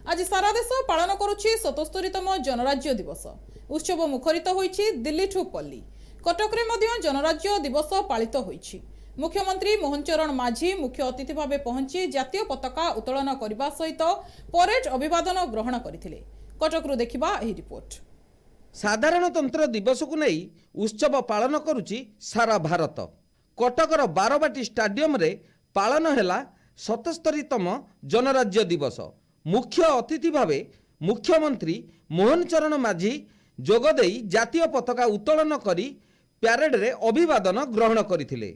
आज सारा देश पालन करुछि 77तम जनराज्य दिवस। उत्सव मुखरित होइछि दिल्ली ठू पल्ली। कटकरे मध्य जनराज्य दिवस पालित होइछि। मुख्यमंत्री मोहन चरण माझी मुख्य अतिथि भावे पहुंची जातीय पताका उत्तोलन करने सहित परेड अभिवादन ग्रहण करथिले। कटकरू देखिबा एही रिपोर्ट। साधारणतंत्र दिवस को नहीं उत्सव पालन करुछि सारा भारत। कटकर बारबाटी स्टाडियम रे पालन हैला 77तम जनराज्य दिवस। मुख्य अतिथि भावे मुख्यमंत्री मोहन चरण माझी जोगदेई जातीय पताका उत्तोलन करी प्यारेड रे अभिवादन ग्रहण करथिले।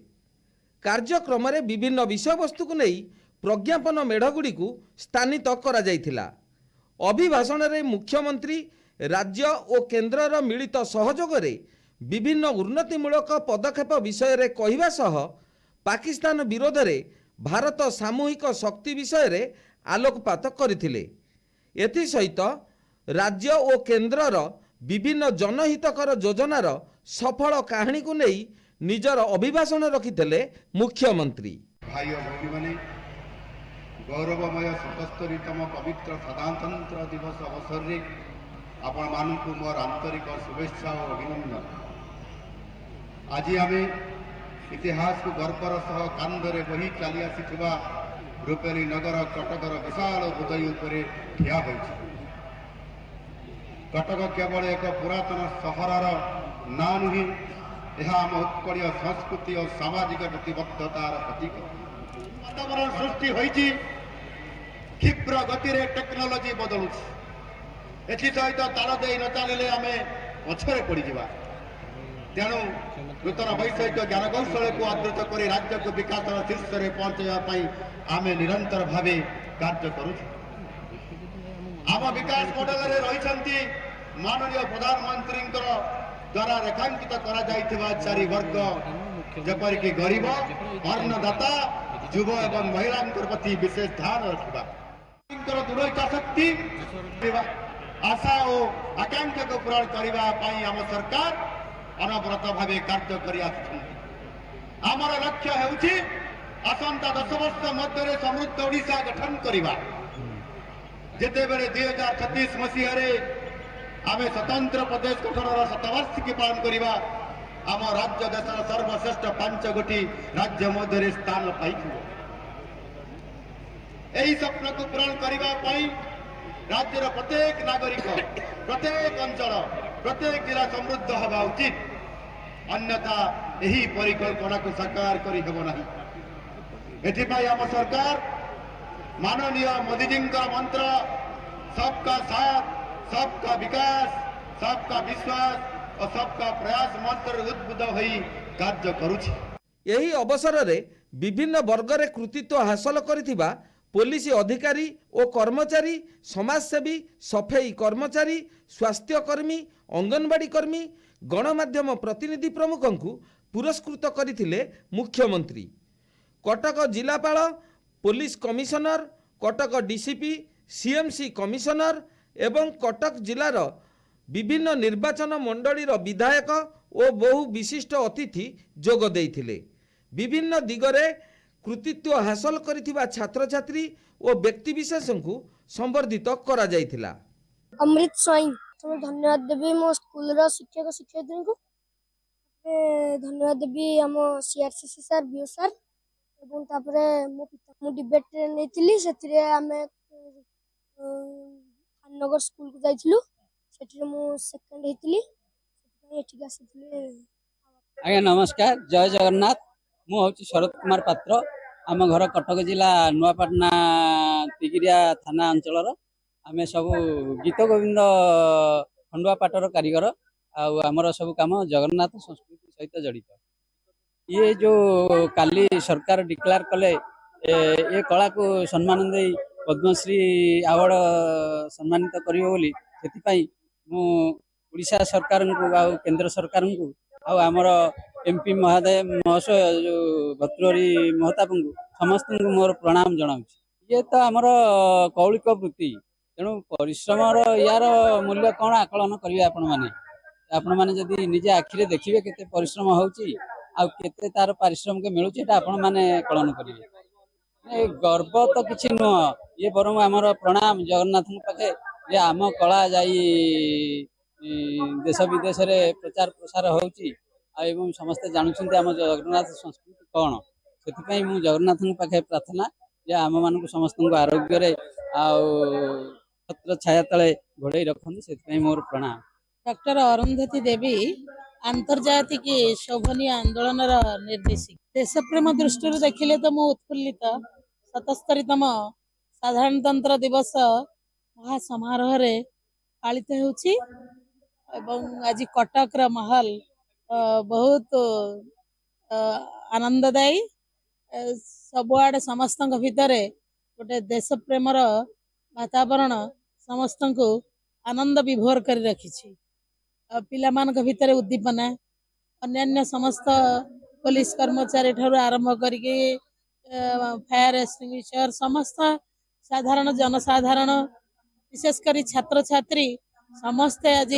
कार्यक्रम रे विभिन्न विषय वस्तु को नहीं प्रज्ञापन मेढ़गुड़ी को स्थानित करा जायथिला। अभिभाषण रे मुख्यमंत्री राज्य और केंद्रर मिलित सहयोग रे विभिन्न उन्नतिमूलक पदक्षेप विषय रे कहिबा सह पाकिस्तान विरोध रे भारत सामूहिक शक्ति विषय रे आलोकपात करथिले। एथि सहित राज्य और केंद्रर विभिन्न जनहितकर योजनार सफल कहानी को नहीं निजर अभिभाषण रखिथिले मुख्यमंत्री। भाई और भौणी माने गौरवमय 77तम पवित्र साधारणतंत्र दिवस अवसर रे आपण मानकु मोर आंतरिक शुभेच्छा और अभिनंदन। आज आम इतिहास को गर्वर सह कांधरे बही चली आसीथिबा रूपेली नगर कटकर विशाल हृदय उपरे ठिया होइछि। कटक केवल एक पुरातन सहरर ना नुहे, यह आम उत्कलीय संस्कृति और सामाजिक प्रतिबद्धतार प्रतीक। वातावरण सृष्टि होइछि, क्षिप्र गति रे टेक्नोलोजी बदलुछि। एसहित ताल दे न चलिले आम पछरे पड़ जावा। तेणु नूतन वैषयिक ज्ञान कौशल को आदृत कर राज्य को विकास शीर्ष में पहुंचाई आम निरंतर भाव कार्य करुँ। आम विकास मॉडल रे रही माननीय प्रधानमंत्री द्वारा रेखांकित चारि वर्ग जपरिक गरीब, अन्नदाता, युव एवं महिला प्रति विशेष ध्यान रखा। दूरता शक्ति आशा और आकांक्षा को पूरण करने आम सरकार अनवरत भाव कार्य कर। आमर लक्ष्य हेउछि आसंता 10 वर्ष मध्य समृद्ध ओडिशा गठन करवा। जिते बेले 2036 मसीह आम स्वतंत्र प्रदेश गठन शतवार्षिकी पालन करवा। आम राज्य देशर सर्वश्रेष्ठ 5 गोटी राज्य मध्य स्थान पाई। यही स्वप्न को पूरण करने राज्यर प्रत्येक नागरिक, प्रत्येक अंचल, प्रत्येक जिला समृद्ध हवा उचित। अन्यथा यही परिकल्पना को साकार करि हेबो नाही। एथिपाई आम सरकार माननीय मोदी जी का मंत्र सबका साथ, सबका विकास, सबका विश्वास और सबका प्रयास मंत्र उद्बुद्ध होई कार्य करुछि। यही अवसर रे विभिन्न वर्ग रे कृतित्व हासिल करिथिबा पुलिस अधिकारी और कर्मचारी, समाजसेवी, सफाई कर्मचारी, स्वास्थ्यकर्मी, अंगनवाड़ी कर्मी, गणमाध्यम प्रतिनिधि प्रमुख को पुरस्कृत करथिले मुख्यमंत्री। कटक जिलापाल, police commissioner, Cuttack DCP, CMC commissioner एवं कटक जिलार विभिन्न निर्वाचन मंडलीर विधायक और बहु विशिष्ट अतिथि जोग देइथिले। विभिन्न दिगरे कृतित्व हासिल करिथिबा छात्र छात्री और व्यक्तिविशेष को संबर्धित करा जायथिला। अमृत स्वाई धन्यवाद देवी मो स्कूल रो शिक्षक शिक्षयित्री को। धन्यवाद देवी आम सीआरसीसी सर बीओ सर एवं तापरे मो पिता मो डिबेट नेतिली सेतिरे आमे खाननगर स्कूल को जाइथिलु। सेतिरे मो सेकंड हेतिली। सेतिरे एठी आसीथिले। आज्ञा नमस्कार, जय जगन्नाथ। मु हूँ शरद कुमार पात्र। आम घर कटक जिला नुआपाटना तिगिरिया थाना अंचल। आम सब गीत गोविंद खंडुआ पाटर कारीगर। आमर सब काम जगन्नाथ संस्कृति सहित जड़ित। ये जो काली सरकार डिक्लेयर कले ये कला को सम्मान दे पद्मश्री अवार्ड सम्मानित करियो बोली सेतिपई मु ओडिशा सरकार को आ केंद्र सरकार को आमर एमपी महोदय महाशय जो भतृहरि महताब को समस्त मोर प्रणाम जनाऊँ। ये तो आमर कौलिक वृत्ति, तेणु परिश्रम यार मूल्य कौन आकलन करेंगे आपण मैंने जदि निजे आखिरे देखिए केते परिश्रम होउची आ केते तार पारिश्रमिक मिलुची एटा आपण माने कलन करिवे। ए गर्व तो किसी नुह ये बरং आमर प्रणाम जगन्नाथ पाखे जे आम कला जाई देश विदेश रे प्रचार प्रसार होउची एवं समस्ते जानुछन्ते आम जगन्नाथ संस्कृति कौन से मु जगन्नाथ पाखे प्रार्थना जे आम मान समस्त आरोग्य रे छत्र छाया तले घोड़े रखते से मोर प्रणाम। डॉक्टर अरुंधति देवी आंतर्जातिक शोभनीय आंदोलन निर्देशिक देशप्रेम दृष्टि देखिले तो मु उत्फुल्लित 77तम साधारणतंत्र दिवस महासमारोह रे पालित होउछि एवं आज कटक रा माहौल बहुत आनंददायी सबुआडे समस्त भितर गोटे देश प्रेमर वातावरण समस्त को आनंद विभोर कर रखी पिला भितर उद्दीपना अन्य समस्त पुलिस कर्मचारी ठारू आरंभ करके फायर एक्सटिंग्विशर समस्त साधारण जनसाधारण विशेषकर छात्र छात्री समस्ते आज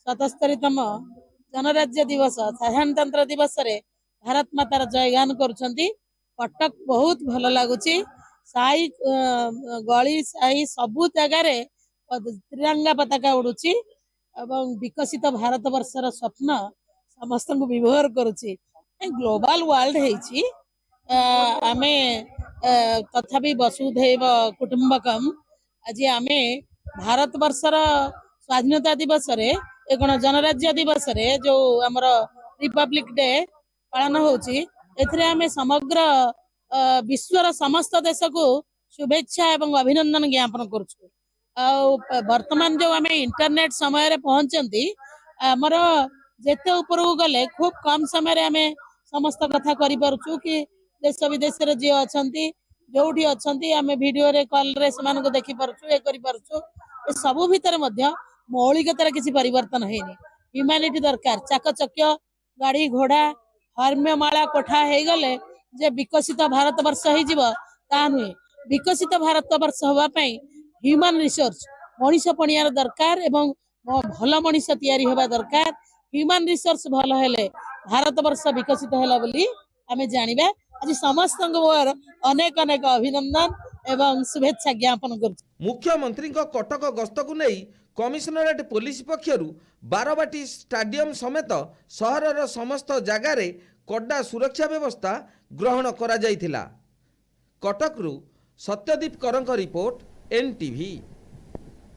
77तम जनराज्य दिवस साधारणतंत्र दिवस रे भारत मातार जयगान करुछंती। कटक बहुत भल लगुच साई गली साई सबु जगार त्रिरंगा पताका उड़ुची एवं विकसित भारत वर्षर स्वप्न समस्त को विभोर करुची ग्लोबल वर्ल्ड हेची आमे तथापि वसुधैव कुटुंबकम आज आमे भारत वर्षर स्वाधीनता दिवस रे कौन जनराज्य दिवस रे जो आमर रिपब्लिक डे पालन होची एथिरे आमे समग्र विश्वर समस्त देश को शुभेच्छा एवं अभिनंदन ज्ञापन करुछु। वर्तमान जो आमे इंटरनेट समय रे पहुंचंती आमर जेते ऊपर को गले खूब कम समय रे आमे समस्त कथा करि परछु कि देश विदेश रे जे अछंती जोठी अछंती आमे वीडियो रे कॉल रे समान को देखि परछु ए करि परछु ए सबु भीतर मध्य मौलिकतार किसी परिवर्तन हेनी ह्यूमैनिटी दरकार चाकचक्य गाड़ी घोड़ा हर्म्यमाला कोठा हे गले जे विकसित भारत वर्ष हो जीव ता नुहे विकसित भारत वर्ष हवा पई ह्यूमन रिसोर्स मनीष पणियार दरकार एवं भल मनीष तैयारी होबा दरकार ह्यूमन रिसोर्स भल हेले भारत वर्ष विकसित होला बोली आमे जानिबा आज समस्त अनेक अनेक अभिनंदन एवं शुभेच्छा ज्ञापन कर। मुख्यमंत्री कटक गस्त को नहीं कमिशनरेट पुलिस पक्षरु बारबाटी स्टाडियम समेत सहरर समस्त जगार कड़ा सुरक्षा व्यवस्था ग्रहण करा जाइथिला। कटकरू सत्यदीप करंक रिपोर्ट NTV।